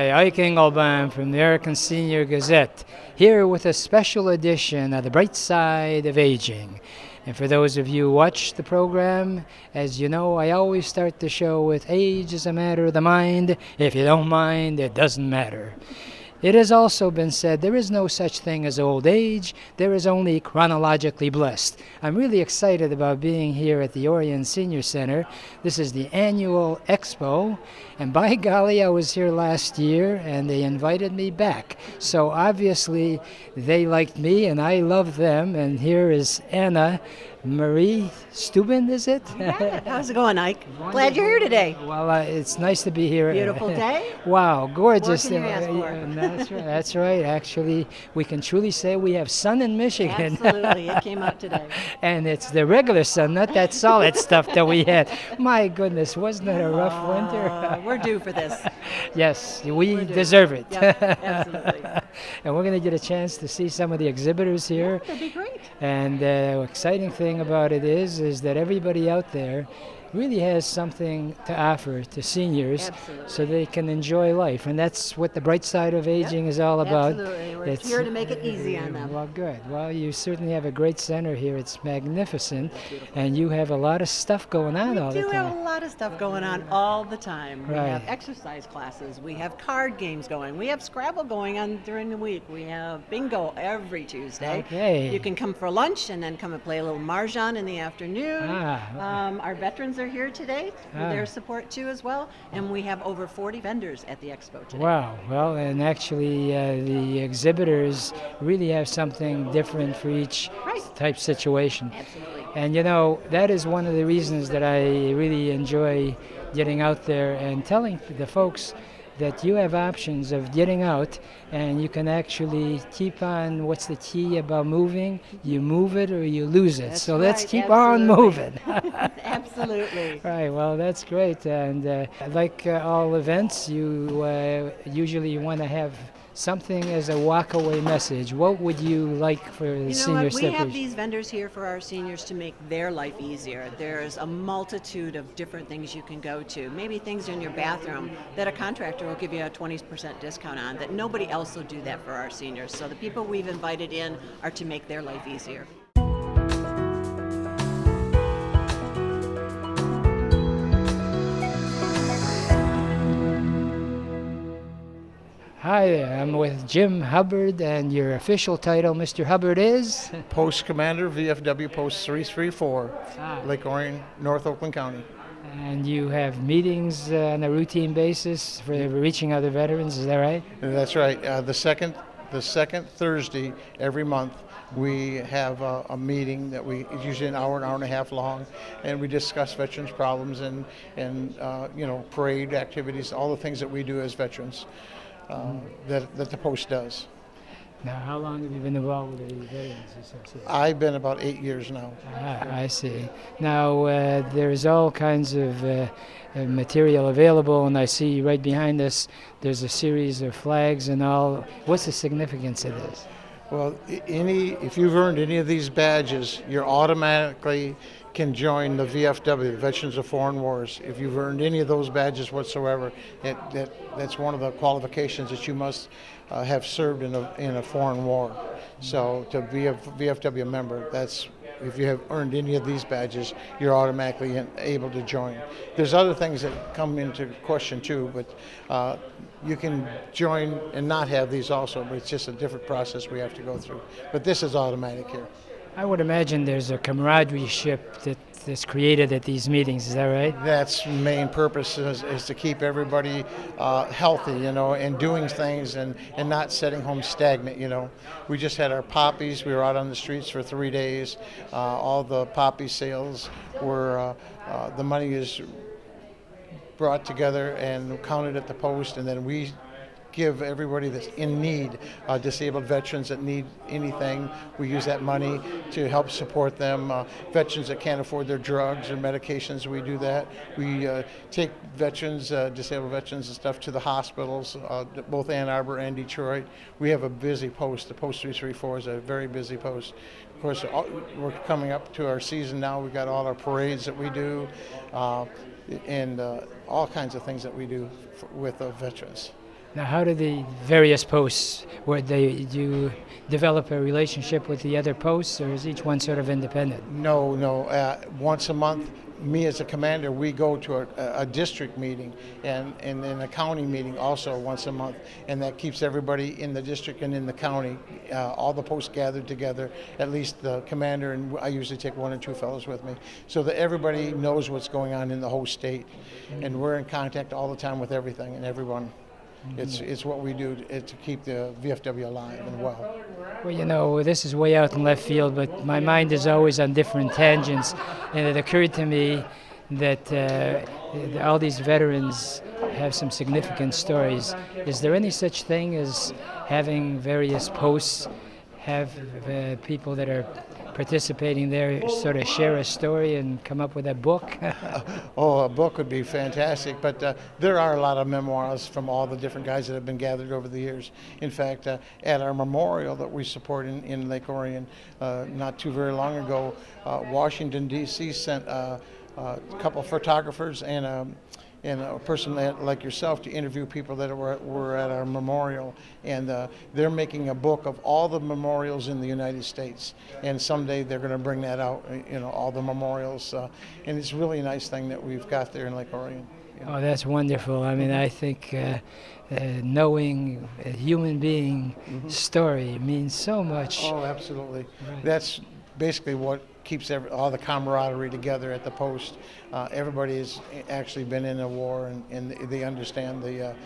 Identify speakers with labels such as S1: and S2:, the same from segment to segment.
S1: Hi, Ike Engelbaum from the American Senior Gazette, here with a special edition of The Bright Side of Aging. And for those of you who watch the program, as you know, I always start the show with age is a matter of the mind. If you don't mind, it doesn't matter. It has also been said there is no such thing as old age, there is only chronologically blessed. I'm really excited about being here at the Orion Senior Center. This is the annual expo, and by golly, I was here last year and they invited me back. So obviously they liked me and I loved them, and here is Anna Marie Steuben, is it?
S2: Yeah. How's it going, Ike? Glad you're here today.
S1: Well, it's nice to be here.
S2: Beautiful day.
S1: Wow, gorgeous.
S2: What can you ask for?
S1: That's right. Actually, we can truly say we have sun in Michigan.
S2: Absolutely. It came out today.
S1: And it's the regular sun, not that solid stuff that we had. My goodness, wasn't it a rough winter?
S2: We're due for this.
S1: Yes, we deserve it.
S2: Yep, absolutely.
S1: And we're going to get a chance to see some of the exhibitors here.
S2: That'd be great.
S1: And the exciting thing about it is that everybody out there really has something to offer to seniors.
S2: Absolutely.
S1: So they can enjoy life. And that's what the bright side of aging is all about.
S2: Absolutely. We're here to make it easy on them.
S1: Well, good. Well, you certainly have a great center here. It's magnificent. And you have a lot of stuff going on all the time.
S2: We do have a lot of stuff going on all the time.
S1: Right.
S2: We have exercise classes. We have card games going. We have Scrabble going on during the week. We have bingo every Tuesday.
S1: Okay.
S2: You can come for lunch and then come and play a little mahjong in the afternoon. Our veterans are here today for their support too as well, and we have over 40 vendors at the expo today.
S1: Wow. Well, and actually the exhibitors really have something different for each type situation.
S2: Absolutely.
S1: And you know, that is one of the reasons that I really enjoy getting out there and telling the folks that you have options of getting out, and you can actually keep on. What's the key about moving? You move it or you lose it.
S2: That's
S1: so let's
S2: right,
S1: keep
S2: absolutely.
S1: on moving.
S2: Absolutely.
S1: Right. Well, that's great. And like all events, you usually want to have something as a walk-away message. What would you like for the senior
S2: We have
S1: steppers?
S2: these vendors here for our seniors to make their life easier. There's a multitude of different things you can go to. Maybe things in your bathroom that a contractor will give you a 20% discount on, that nobody else will do that for our seniors. So the people we've invited in are to make their life easier.
S1: Hi there, I'm with Jim Hubbard, and your official title, Mr. Hubbard, is?
S3: Post Commander, VFW Post 334, Lake Orion, North Oakland County.
S1: And you have meetings on a routine basis for reaching other veterans, is that right?
S3: That's right. The second Thursday every month, we have a meeting that it's usually an hour and a half long, and we discuss veterans' problems and parade activities, all the things that we do as veterans. That the Post does.
S1: Now, how long have you been involved with the Veterans Association?
S3: I've been about 8 years now.
S1: I see. Now, there's all kinds of material available, and I see right behind us there's a series of flags and all. What's the significance of this?
S3: Well, if you've earned any of these badges, you're automatically can join the VFW, the Veterans of Foreign Wars. If you've earned any of those badges whatsoever, that's one of the qualifications that you must have served in a foreign war. So to be a VFW member, if you have earned any of these badges, you're automatically able to join. There's other things that come into question too, but you can join and not have these also, but it's just a different process we have to go through. But this is automatic here.
S1: I would imagine there's a camaraderie that's created at these meetings, is that right?
S3: That's main purpose is to keep everybody healthy, and doing things and not sitting home stagnant, We just had our poppies. We were out on the streets for 3 days. All the poppy sales were, the money is brought together and counted at the Post, and then we give everybody that's in need, disabled veterans that need anything. We use that money to help support them. Veterans that can't afford their drugs or medications, we do that. We take veterans, disabled veterans and stuff to the hospitals, both Ann Arbor and Detroit. We have a busy Post. The Post 334 is a very busy Post. Of course, we're coming up to our season now. We've got all our parades that we do, and all kinds of things that we do with the veterans.
S1: Now, how do the various posts, do you develop a relationship with the other posts, or is each one sort of independent?
S3: No, no. Once a month, me as a commander, we go to a district meeting and then a county meeting also once a month, and that keeps everybody in the district and in the county, all the posts gathered together, at least the commander, and I usually take one or two fellows with me, so that everybody knows what's going on in the whole state, and we're in contact all the time with everything and everyone. It's what we do to keep the VFW alive and well.
S1: Well, this is way out in left field, but my mind is always on different tangents, and it occurred to me that all these veterans have some significant stories. Is there any such thing as having various posts have people that are participating there sort of share a story and come up with a book?
S3: A book would be fantastic, but there are a lot of memoirs from all the different guys that have been gathered over the years. In fact, at our memorial that we support in Lake Orion, not too very long ago, Washington, D.C. sent a couple photographers and a person like yourself to interview people that were at our memorial, and they're making a book of all the memorials in the United States, and someday they're going to bring that out, all the memorials, and it's really a nice thing that we've got there in Lake Orion.
S1: Oh, that's wonderful. I mean, I think knowing a human being story means so much.
S3: Oh, absolutely.
S1: Right.
S3: That's basically what keeps all the camaraderie together at the post. Everybody has actually been in a war, and they understand the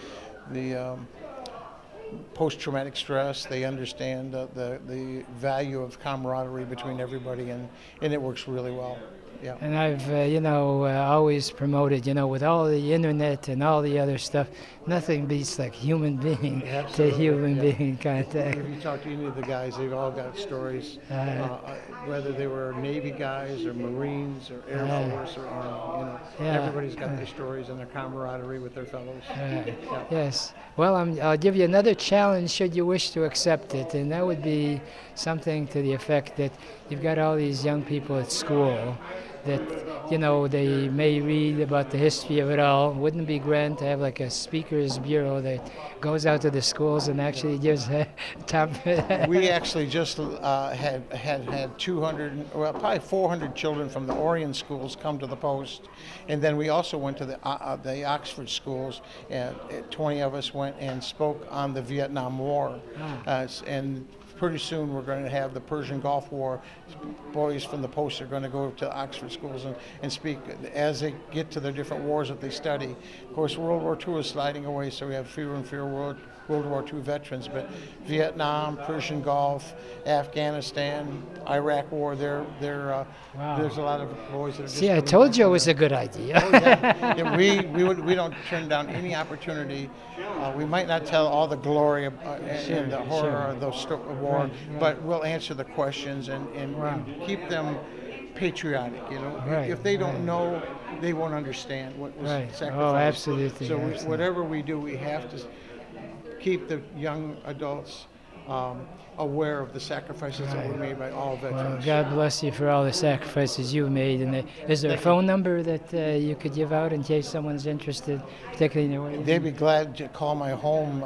S3: post-traumatic stress. They understand the value of camaraderie between everybody, and it works really well. Yeah.
S1: And I've, always promoted, with all the internet and all the other stuff, nothing beats like human being to human being contact.
S3: If you talk to any of the guys, they've all got stories, whether they were Navy guys or Marines or Air Force or Army. Everybody's got their stories and their camaraderie with their fellows.
S1: Yes. Well, I'll give you another challenge should you wish to accept it, and that would be something to the effect that you've got all these young people at school that, they may read about the history of it all. Wouldn't it be grand to have like a speakers bureau that goes out to the schools and actually gives top...
S3: We actually just had 200, well, probably 400 children from the Orion schools come to the post, and then we also went to the Oxford schools, and 20 of us went and spoke on the Vietnam War, and pretty soon we're going to have the Persian Gulf War. Boys from the post are going to go to Oxford schools and speak as they get to their different wars that they study. Of course, World War II is sliding away, so we have fewer and fewer World War II veterans, but Vietnam, Persian Gulf, Afghanistan, Iraq War, there's a lot of boys that are just...
S1: See, I told you it was a good idea.
S3: We don't turn down any opportunity. We might not tell all the glory and the horror of the war, but we'll answer the questions and keep them patriotic. If they don't know, they won't understand what was sacrificed.
S1: Oh, absolutely.
S3: So whatever we do, we have to keep the young adults aware of the sacrifices that were made by all veterans.
S1: Well, God bless you for all the sacrifices you've made. And is there a phone number that you could give out in case someone's interested, particularly in the...
S3: They'd be glad to call my home.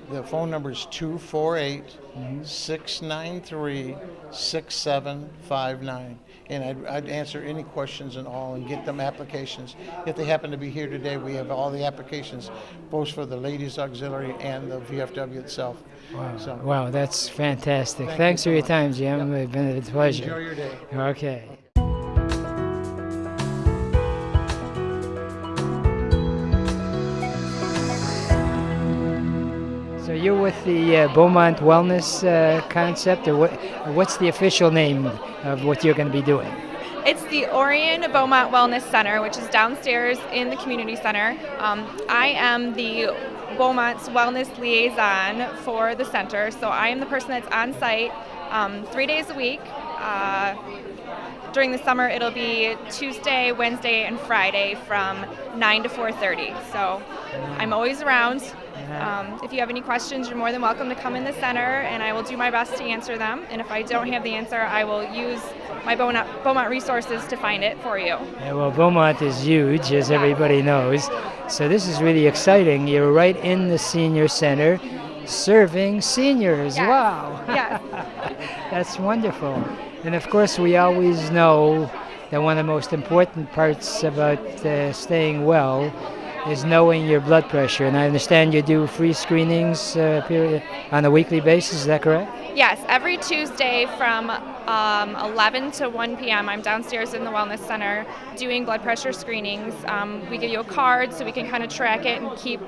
S3: The phone number is 248-693-6759. And I'd answer any questions and all and get them applications. If they happen to be here today, we have all the applications, both for the Ladies Auxiliary and the VFW itself.
S1: Wow, wow, that's fantastic. Thanks for your time, Jim. It's been a pleasure.
S3: Enjoy your day.
S1: Okay. So you're with the Beaumont Wellness concept, or what's the official name of what you're going to be doing?
S4: It's the Orion Beaumont Wellness Center, which is downstairs in the community center. I am the Beaumont's wellness liaison for the center, so I am the person that's on site 3 days a week. During the summer, it'll be Tuesday, Wednesday, and Friday from 9 to 4:30. So I'm always around. If you have any questions, you're more than welcome to come in the center, and I will do my best to answer them. And if I don't have the answer, I will use my Beaumont resources to find it for you.
S1: Yeah, well, Beaumont is huge, as everybody knows. So this is really exciting. You're right in the senior center, serving seniors.
S4: Yes.
S1: Wow.
S4: Yes.
S1: That's wonderful. And of course, we always know that one of the most important parts about staying well is knowing your blood pressure. And I understand you do free screenings on a weekly basis. Is that correct?
S4: Yes, every Tuesday from 11 to 1 p.m. I'm downstairs in the Wellness Center doing blood pressure screenings. We give you a card so we can kind of track it and keep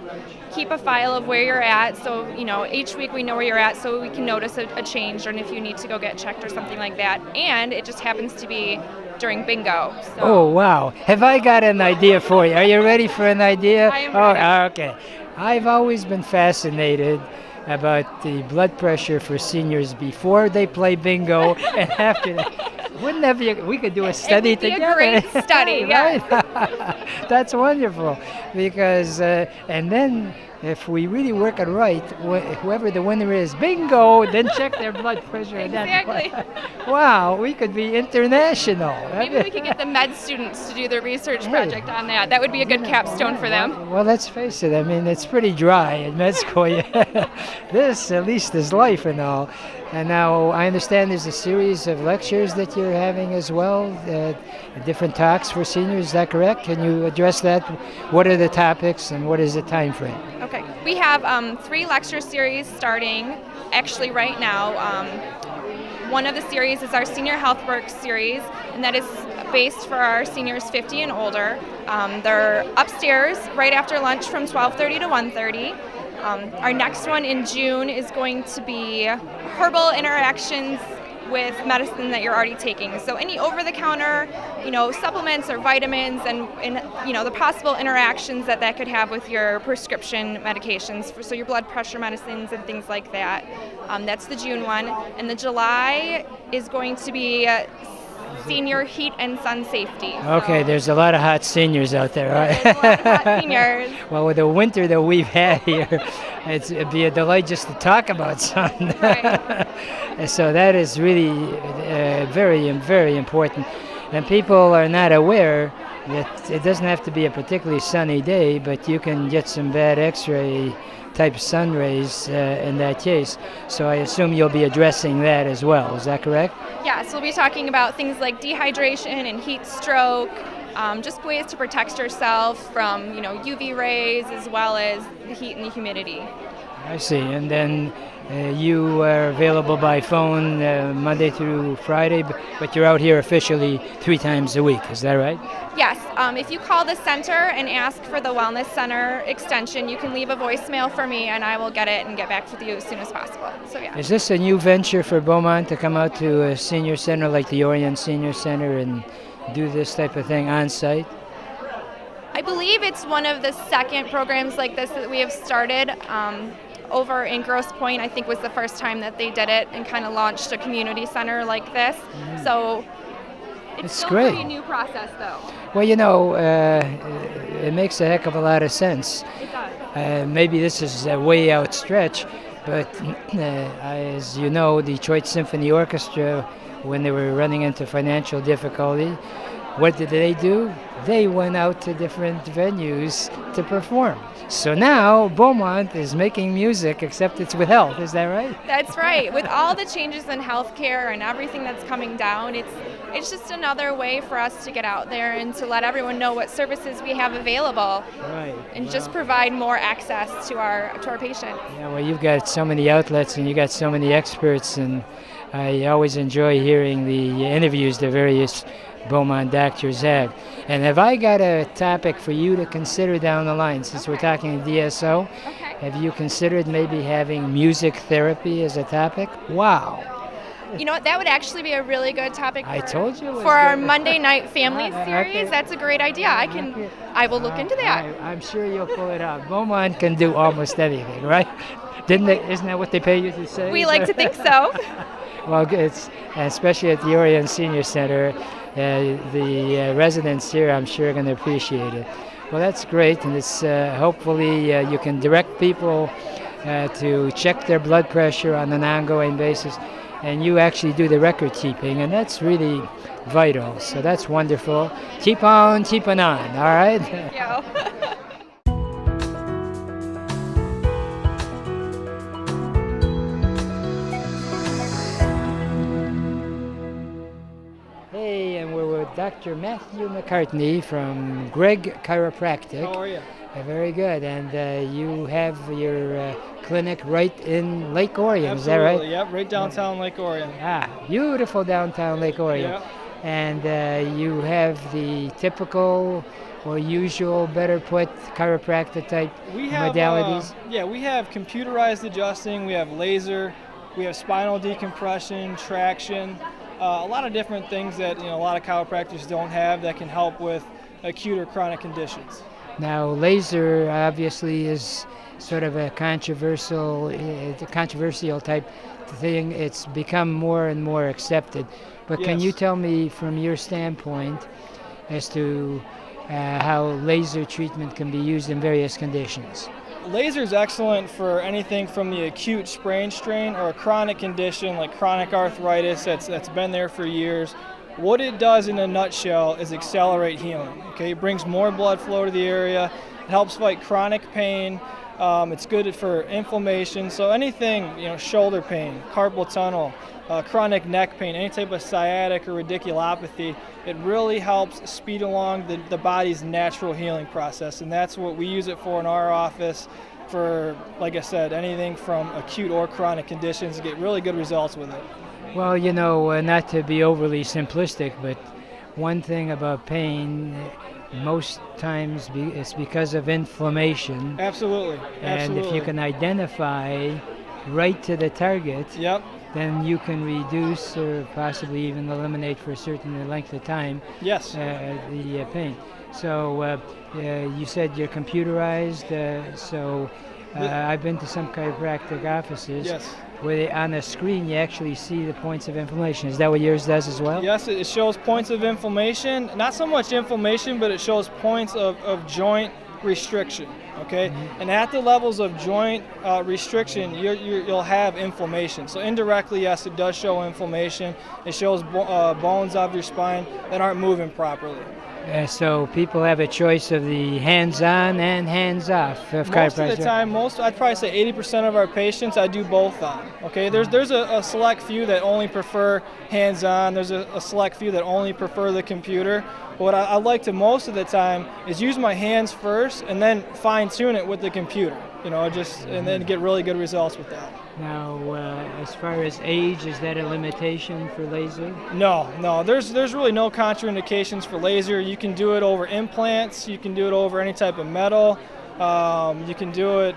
S4: a file of where you're at. So, each week we know where you're at so we can notice a change, or if you need to go get checked or something like that. And it just happens to be during bingo. So.
S1: Oh, wow. Have I got an idea for you? Are you ready for an idea?
S4: I am ready.
S1: Oh, okay. I've always been fascinated about the blood pressure for seniors before they play bingo and after that. Wouldn't that be we could do a study
S4: it would be
S1: together.
S4: a great study,
S1: Right? That's wonderful because and then if we really work it right, whoever the winner is, bingo, then check their blood pressure.
S4: Exactly.
S1: Wow, we could be international.
S4: Maybe we could get the med students to do their research project on that. That would be a good capstone for them.
S1: Well, let's face it. I mean, it's pretty dry in med school. This, at least, is life and all. And now I understand there's a series of lectures that you're having as well, different talks for seniors. Is that correct? Can you address that? What are the topics and what is the time frame?
S4: Okay. We have 3 lecture series starting actually right now. One of the series is our Senior Health Work series, and that is based for our seniors 50 and older. They're upstairs right after lunch from 12:30 to 1:30. Our next one in June is going to be herbal interactions with medicine that you're already taking. So any over-the-counter, supplements or vitamins and the possible interactions that could have with your prescription medications, so your blood pressure medicines and things like that. That's the June one. And the July is going to be senior heat and sun safety.
S1: Okay, there's a lot of hot seniors out there, right?
S4: There's a lot of hot seniors.
S1: Well, with the winter that we've had here, it'd be a delight just to talk about sun.
S4: Right.
S1: So that is really very, very important. And people are not aware that it doesn't have to be a particularly sunny day, but you can get some bad X-ray type sun rays in that case. So I assume you'll be addressing that as well. Is that correct?
S4: Yes, we'll be talking about things like dehydration and heat stroke, just ways to protect yourself from UV rays as well as the heat and the humidity.
S1: I see. And then you are available by phone Monday through Friday, but you're out here officially 3 times a week. Is that right?
S4: Yes. If you call the center and ask for the Wellness Center extension, you can leave a voicemail for me, and I will get it and get back with you as soon as possible. So yeah.
S1: Is this a new venture for Beaumont to come out to a senior center like the Orion Senior Center and do this type of thing on site?
S4: I believe it's one of the second programs like this that we have started. Over in Grosse Pointe, I think was the first time that they did it and kind of launched a community center like this. Mm-hmm. So it's still
S1: great.
S4: A pretty new process, though.
S1: Well, it makes a heck of a lot of sense.
S4: It does.
S1: Maybe this is a way out stretch, but as you know, the Detroit Symphony Orchestra, when they were running into financial difficulty, what did they do? They went out to different venues to perform. So now Beaumont is making music, except it's with health. Is that right?
S4: That's right. With all the changes in healthcare and everything that's coming down, it's just another way for us to get out there and to let everyone know what services we have available.
S1: Right.
S4: And just provide more access to our patients.
S1: Yeah. Well, you've got so many outlets and you got so many experts, and I always enjoy hearing the interviews the various Beaumont doctors have. And have I got a topic for you to consider down the line, since we're talking DSO?
S4: Okay.
S1: Have you considered maybe having music therapy as a topic? Wow.
S4: You know what? That would actually be a really good topic.
S1: I told you.
S4: For our Monday Night Family series.
S1: Okay.
S4: That's a great idea. I will look into that.
S1: I'm sure you'll pull it off. Beaumont can do almost anything, right? Isn't that what they pay you to say?
S4: We like to think so.
S1: Well, it's especially at the Orion Senior Center. The residents here, I'm sure, are going to appreciate it. Well, that's great, and it's hopefully you can direct people to check their blood pressure on an ongoing basis, and you actually do the record keeping, and that's really vital. So that's wonderful. Keep on keeping on. All right.
S4: Thank you.
S1: Hey, and we're with Dr. Matthew McCartney from Greg Chiropractic.
S5: How are you?
S1: Very good. And you have your clinic right in Lake Orion,
S5: Absolutely.
S1: is that right?
S5: Yep, right downtown Lake Orion.
S1: Ah, beautiful downtown Lake Orion.
S5: Yep.
S1: And you have the typical or usual, better put, chiropractic type
S5: We have
S1: modalities?
S5: we have computerized adjusting, we have laser, we have spinal decompression, traction, a lot of different things that a lot of chiropractors don't have that can help with acute or chronic conditions.
S1: Now, laser obviously is sort of a controversial type thing. It's become more and more accepted. But can you
S5: Yes.
S1: tell me from your standpoint as to how laser treatment can be used in various conditions?
S5: Laser is excellent for anything from the acute sprain strain or a chronic condition like chronic arthritis that's been there for years. What it does in a nutshell is accelerate healing. Okay, it brings more blood flow to the area. It helps fight chronic pain. It's good for inflammation. So anything, shoulder pain, carpal tunnel, chronic neck pain, any type of sciatic or radiculopathy, it really helps speed along the body's natural healing process. And that's what we use it for in our office for, like I said, anything from acute or chronic conditions, get really good results with it.
S1: Well, not to be overly simplistic, but one thing about pain, most times it's because of inflammation.
S5: Absolutely.
S1: And if you can identify right to the target,
S5: Yep.
S1: then you can reduce or possibly even eliminate for a certain length of time
S5: Yes.
S1: the pain. So you said you're computerized, so I've been to some chiropractic offices
S5: Yes.
S1: where on a screen you actually see the points of inflammation. Is that what yours does as well?
S5: Yes, it shows points of inflammation. Not so much inflammation, but it shows points of joint restriction. Okay, and at the levels of joint restriction, you'll have inflammation. So indirectly, yes, it does show inflammation. It shows bones of your spine that aren't moving properly.
S1: So people have a choice of the hands-on and hands-off of
S5: Most of
S1: chiropractic.
S5: the time, I'd probably say 80% of our patients I do both on. Okay, there's a select few that only prefer hands-on. There's a select few that only prefer the computer. But what I like to most of the time is use my hands first and then fine-tune it with the computer. And then get really good results with that.
S1: Now, as far as age, is that a limitation for laser?
S5: No, there's really no contraindications for laser. You can do it over implants, you can do it over any type of metal, you can do it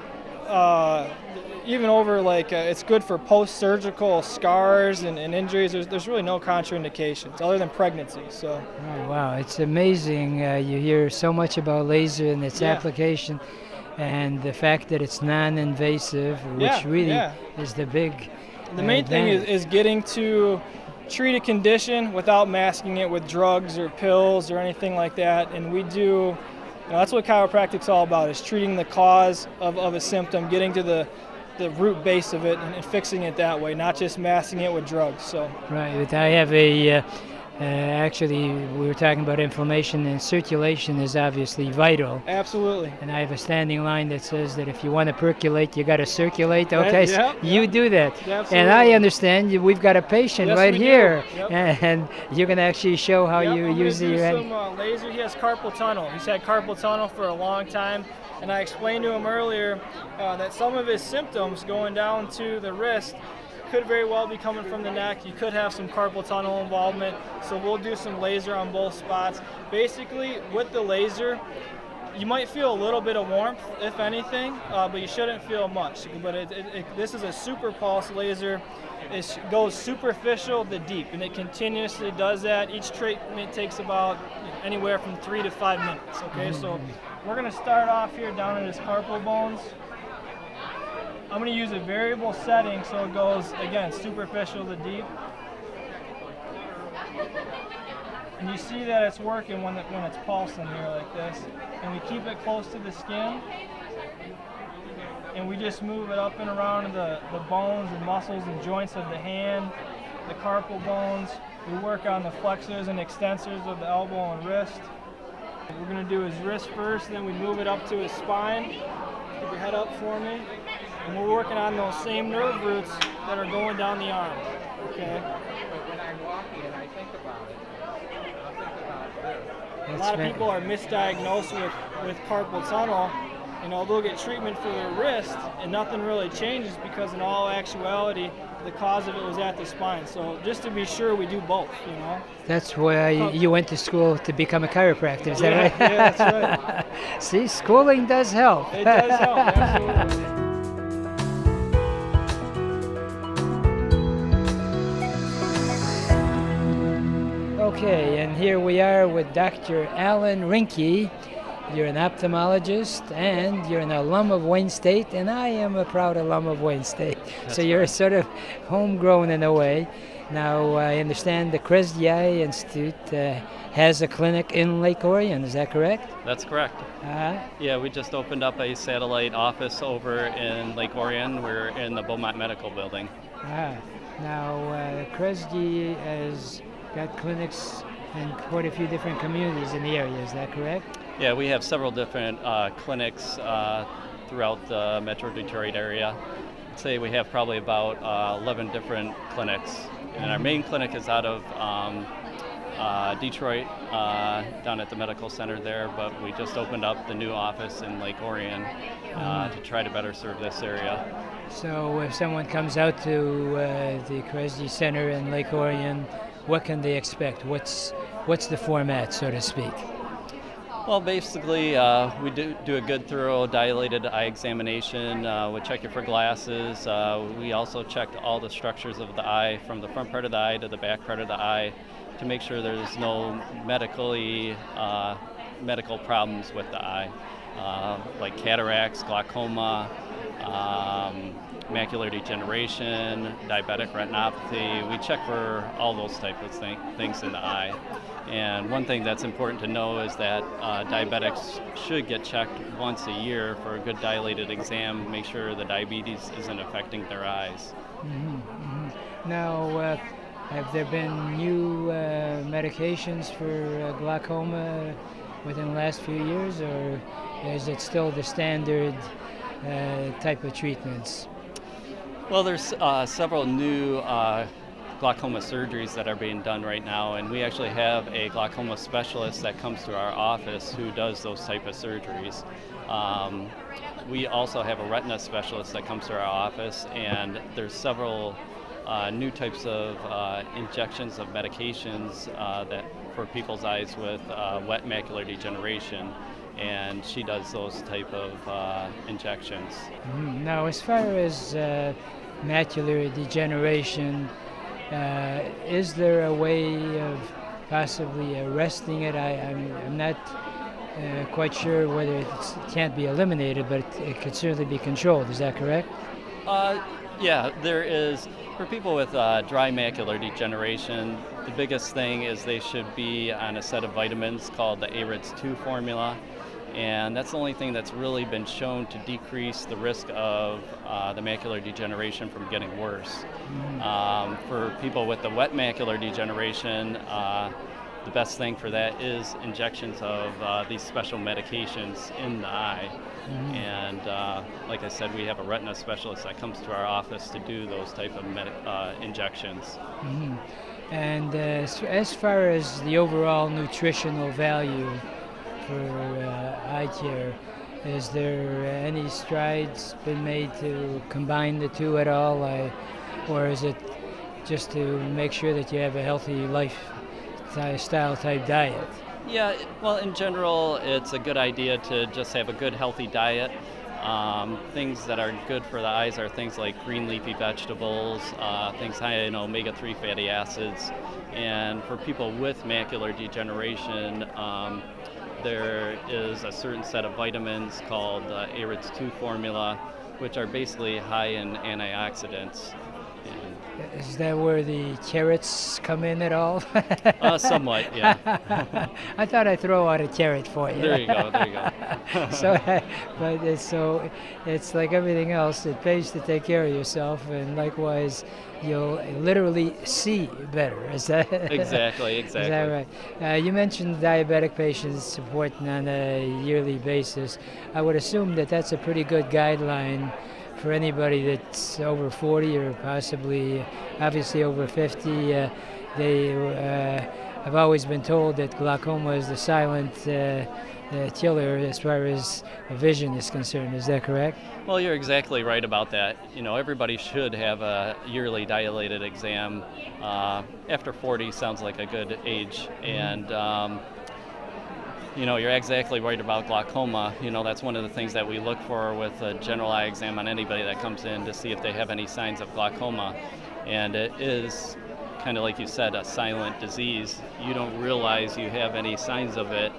S5: even over it's good for post-surgical scars and injuries. There's really no contraindications other than pregnancy. So.
S1: Oh, wow, it's amazing. You hear so much about laser and its application. And the fact that it's non-invasive, which really is the big
S5: The main thing is getting to treat a condition without masking it with drugs or pills or anything like that. And we do, that's what chiropractic's all about, is treating the cause of a symptom, getting to the root base of it and fixing it that way, not just masking it with drugs. So.
S1: Right, I have a... actually, we were talking about inflammation, and circulation is obviously vital.
S5: Absolutely.
S1: And I have a standing line that says that if you want to percolate, you got to circulate. Okay, so you do that.
S5: Absolutely.
S1: And I understand we've got a patient right
S5: we
S1: here,
S5: do. Yep.
S1: and you can actually show how you use
S5: I'm
S1: your
S5: gonna do some laser. He has carpal tunnel. He's had carpal tunnel for a long time, and I explained to him earlier that some of his symptoms going down to the wrist could very well be coming from the neck. You could have some carpal tunnel involvement, so we'll do some laser on both spots. Basically, with the laser, you might feel a little bit of warmth, if anything, but you shouldn't feel much. But this is a super pulse laser. It goes superficial to deep, and it continuously does that. Each treatment takes about anywhere from 3 to 5 minutes. Okay, so we're going to start off here down in his carpal bones. I'm going to use a variable setting so it goes, again, superficial to deep. And you see that it's working when it's pulsing here like this. And we keep it close to the skin. And we just move it up and around the bones and muscles and joints of the hand, the carpal bones. We work on the flexors and extensors of the elbow and wrist. We're going to do his wrist first, then we move it up to his spine. Keep your head up for me. And we're working on those same nerve roots that are going down the arm. Okay?
S6: But when I'm walking and I think about it, I'll think about this.
S5: A lot of people are misdiagnosed with carpal tunnel. You know, they'll get treatment for their wrist and nothing really changes because in all actuality, the cause of it was at the spine. So just to be sure, we do both, you know.
S1: That's why you went to school to become a chiropractor, is that right?
S5: Yeah, that's right.
S1: See, schooling does help.
S5: It does help, absolutely.
S1: Okay, and here we are with Dr. Alan Rinky. You're an ophthalmologist and you're an alum of Wayne State, and I am a proud alum of Wayne State. So you're sort of homegrown in a way. Now, I understand the Kresge Eye Institute has a clinic in Lake Orion, is that correct?
S7: That's correct. Yeah, we just opened up a satellite office over in Lake Orion. We're in the Beaumont Medical Building.
S1: Now, Kresge has got clinics in quite a few different communities in the area, is that correct?
S7: Yeah, we have several different clinics throughout the Metro Detroit area. I'd say we have probably about 11 different clinics. And our main clinic is out of Detroit, down at the medical center there, but we just opened up the new office in Lake Orion to try to better serve this area.
S1: So if someone comes out to the Kresge Center in Lake Orion, what can they expect? What's the format, so to speak?
S7: Well, basically, we do a good, thorough, dilated eye examination. We check you for glasses. We also check all the structures of the eye, from the front part of the eye to the back part of the eye, to make sure there's no medical problems with the eye, like cataracts, glaucoma, macular degeneration, diabetic retinopathy. We check for all those types of things in the eye. And one thing that's important to know is that diabetics should get checked once a year for a good dilated exam, make sure the diabetes isn't affecting their eyes.
S1: Now, have there been new medications for glaucoma within the last few years, or is it still the standard type of treatments?
S7: Well, there's several new glaucoma surgeries that are being done right now, and we actually have a glaucoma specialist that comes to our office who does those type of surgeries. We also have a retina specialist that comes to our office, and there's several new types of injections of medications that for people's eyes with wet macular degeneration, and she does those type of injections.
S1: Now, as far as macular degeneration, is there a way of possibly arresting it? I'm not quite sure whether it can't be eliminated, but it could certainly be controlled. Is that correct?
S7: Yeah, there is. For people with dry macular degeneration, the biggest thing is they should be on a set of vitamins called the AREDS2 formula. And that's the only thing that's really been shown to decrease the risk of the macular degeneration from getting worse. For people with the wet macular degeneration, the best thing for that is injections of these special medications in the eye. And like I said, we have a retina specialist that comes to our office to do those type of injections.
S1: And as far as the overall nutritional value for eye care, is there any strides been made to combine the two at all, or is it just to make sure that you have a healthy lifestyle type diet?
S7: Yeah, well, in general, it's a good idea to just have a good, healthy diet. Things that are good for the eyes are things like green leafy vegetables, things high in omega-3 fatty acids. And for people with macular degeneration, there is a certain set of vitamins called AREDS2 formula, which are basically high in antioxidants. And
S1: Is that where the carrots come in at all?
S7: Somewhat, yeah.
S1: I thought I'd throw out a carrot for you.
S7: There you go, there you go.
S1: So it's like everything else. It pays to take care of yourself, and likewise, you'll literally see better. Is that
S7: Exactly.
S1: Is that right? You mentioned diabetic patients supporting on a yearly basis. I would assume that that's a pretty good guideline for anybody that's over 40 or possibly, obviously over 50. I've always been told that glaucoma is the silent killer as far as vision is concerned. Is that correct?
S7: Well, you're exactly right about that. Everybody should have a yearly dilated exam. After 40 sounds like a good age, and you're exactly right about glaucoma. That's one of the things that we look for with a general eye exam on anybody that comes in to see if they have any signs of glaucoma. And it is kind of like you said, a silent disease. You don't realize you have any signs of it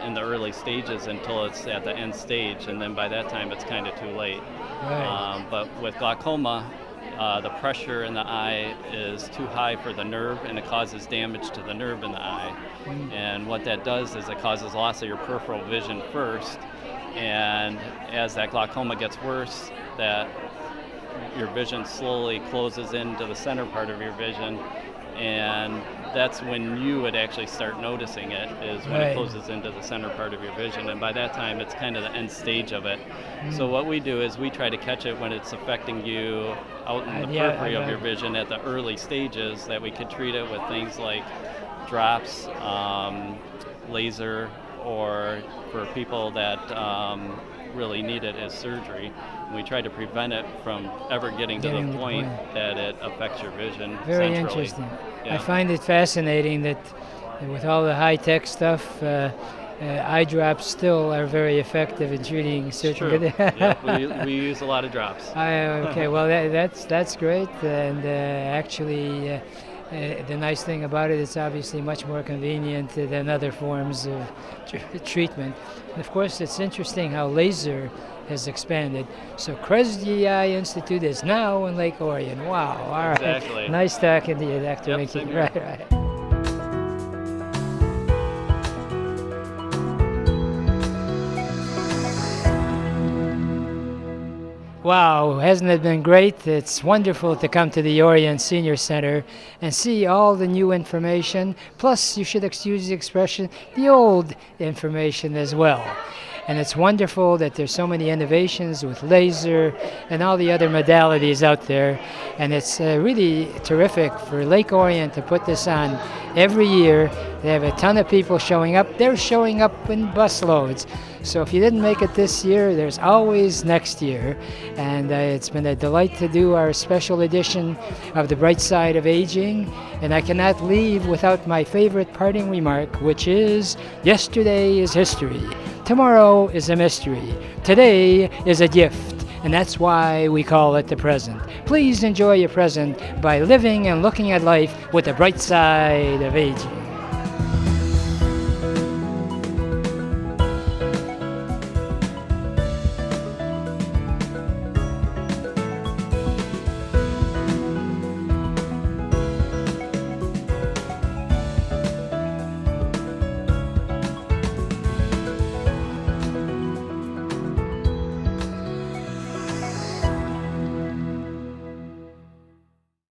S7: in the early stages until it's at the end stage, and then by that time it's kind of too late.
S1: Right.
S7: But with glaucoma, the pressure in the eye is too high for the nerve, and it causes damage to the nerve in the eye. And what that does is it causes loss of your peripheral vision first, and as that glaucoma gets worse, that your vision slowly closes into the center part of your vision, and that's when you would actually start noticing it, is when
S1: Right.
S7: it closes into the center part of your vision, and by that time it's kind of the end stage of it. So what we do is we try to catch it when it's affecting you out in the periphery of your vision at the early stages, that we could treat it with things like drops, laser, or for people that really need it as surgery. We try to prevent it from ever getting to the point that it affects your vision
S1: Very
S7: centrally.
S1: interesting.
S7: Yeah.
S1: I find it fascinating that with all the high-tech stuff, eye drops still are very effective in treating certain.
S7: True. Yep, we use a lot of drops.
S1: Okay, well that's great, and actually, the nice thing about it, it's obviously much more convenient than other forms of treatment. And of course, it's interesting how laser has expanded. So Kresge Eye Institute is now in Lake Orion. Wow! All right.
S7: Exactly.
S1: Nice talking to you, Dr.
S7: Yep,
S1: Rinky.
S7: same here.
S1: Right. Wow, hasn't it been great? It's wonderful to come to the Orion Senior Center and see all the new information. Plus, you should excuse the expression, the old information as well. And it's wonderful that there's so many innovations with laser and all the other modalities out there. And it's really terrific for Lake Orion to put this on every year. They have a ton of people showing up. They're showing up in busloads. So if you didn't make it this year, there's always next year. And it's been a delight to do our special edition of The Bright Side of Aging. And I cannot leave without my favorite parting remark, which is, yesterday is history. Tomorrow is a mystery. Today is a gift. And that's why we call it the present. Please enjoy your present by living and looking at life with the bright side of aging.